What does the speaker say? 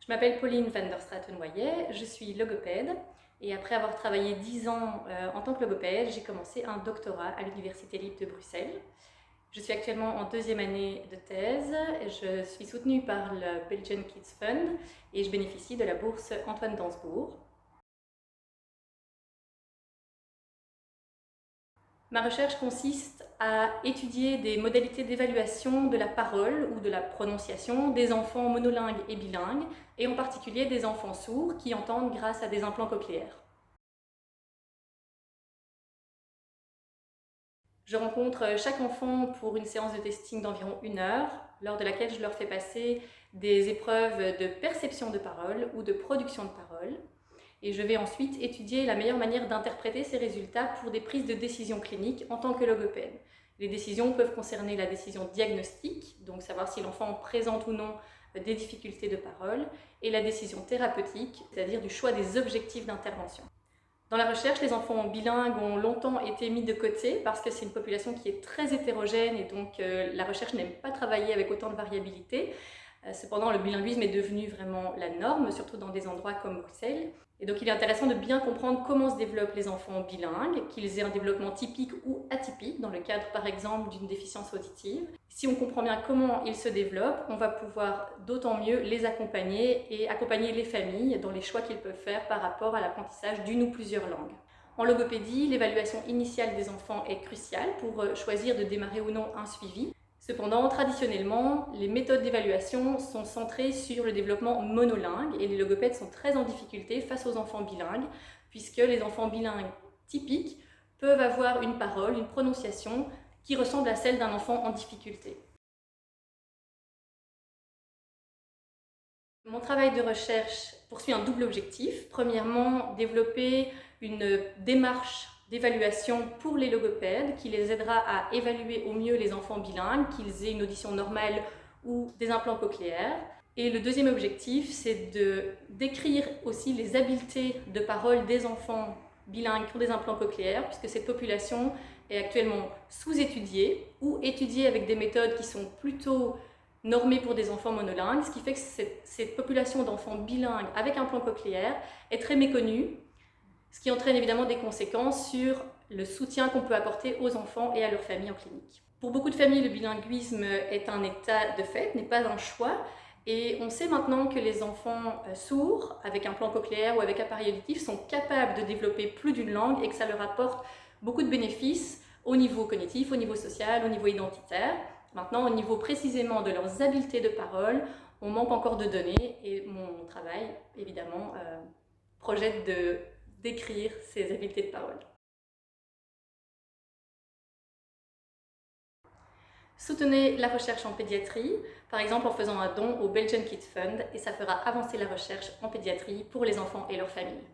Je m'appelle Pauline van der Straten-Noyet, je suis logopède et après avoir travaillé 10 ans en tant que logopède, j'ai commencé un doctorat à l'Université libre de Bruxelles. Je suis actuellement en deuxième année de thèse, je suis soutenue par le Belgian Kids Fund et je bénéficie de la bourse Antoine Dansbourg. Ma recherche consiste à étudier des modalités d'évaluation de la parole ou de la prononciation des enfants monolingues et bilingues, et en particulier des enfants sourds qui entendent grâce à des implants cochléaires. Je rencontre chaque enfant pour une séance de testing d'environ 1 heure, lors de laquelle je leur fais passer des épreuves de perception de parole ou de production de parole. Et je vais ensuite étudier la meilleure manière d'interpréter ces résultats pour des prises de décision cliniques en tant que logopède. Les décisions peuvent concerner la décision diagnostique, donc savoir si l'enfant présente ou non des difficultés de parole, et la décision thérapeutique, c'est-à-dire du choix des objectifs d'intervention. Dans la recherche, les enfants bilingues ont longtemps été mis de côté parce que c'est une population qui est très hétérogène et donc la recherche n'aime pas travailler avec autant de variabilité. Cependant, le bilinguisme est devenu vraiment la norme, surtout dans des endroits comme Bruxelles. Et donc il est intéressant de bien comprendre comment se développent les enfants bilingues, qu'ils aient un développement typique ou atypique, dans le cadre par exemple d'une déficience auditive. Si on comprend bien comment ils se développent, on va pouvoir d'autant mieux les accompagner et accompagner les familles dans les choix qu'ils peuvent faire par rapport à l'apprentissage d'une ou plusieurs langues. En logopédie, l'évaluation initiale des enfants est cruciale pour choisir de démarrer ou non un suivi. Cependant, traditionnellement, les méthodes d'évaluation sont centrées sur le développement monolingue et les logopèdes sont très en difficulté face aux enfants bilingues, puisque les enfants bilingues typiques peuvent avoir une parole, une prononciation qui ressemble à celle d'un enfant en difficulté. Mon travail de recherche poursuit un double objectif. Premièrement, développer une démarche d'évaluation pour les logopèdes qui les aidera à évaluer au mieux les enfants bilingues, qu'ils aient une audition normale ou des implants cochléaires. Et le deuxième objectif, c'est de décrire aussi les habiletés de parole des enfants bilingues qui ont des implants cochléaires, puisque cette population est actuellement sous-étudiée ou étudiée avec des méthodes qui sont plutôt normée pour des enfants monolingues, ce qui fait que cette population d'enfants bilingues avec implant cochléaire est très méconnue, ce qui entraîne évidemment des conséquences sur le soutien qu'on peut apporter aux enfants et à leurs familles en clinique. Pour beaucoup de familles, le bilinguisme est un état de fait, n'est pas un choix, et on sait maintenant que les enfants sourds, avec implant cochléaire ou avec appareil auditif, sont capables de développer plus d'une langue et que ça leur apporte beaucoup de bénéfices au niveau cognitif, au niveau social, au niveau identitaire. Maintenant, au niveau précisément de leurs habiletés de parole, on manque encore de données et mon travail, évidemment, projette de décrire ces habiletés de parole. Soutenez la recherche en pédiatrie, par exemple en faisant un don au Belgian Kids Fund, et ça fera avancer la recherche en pédiatrie pour les enfants et leurs familles.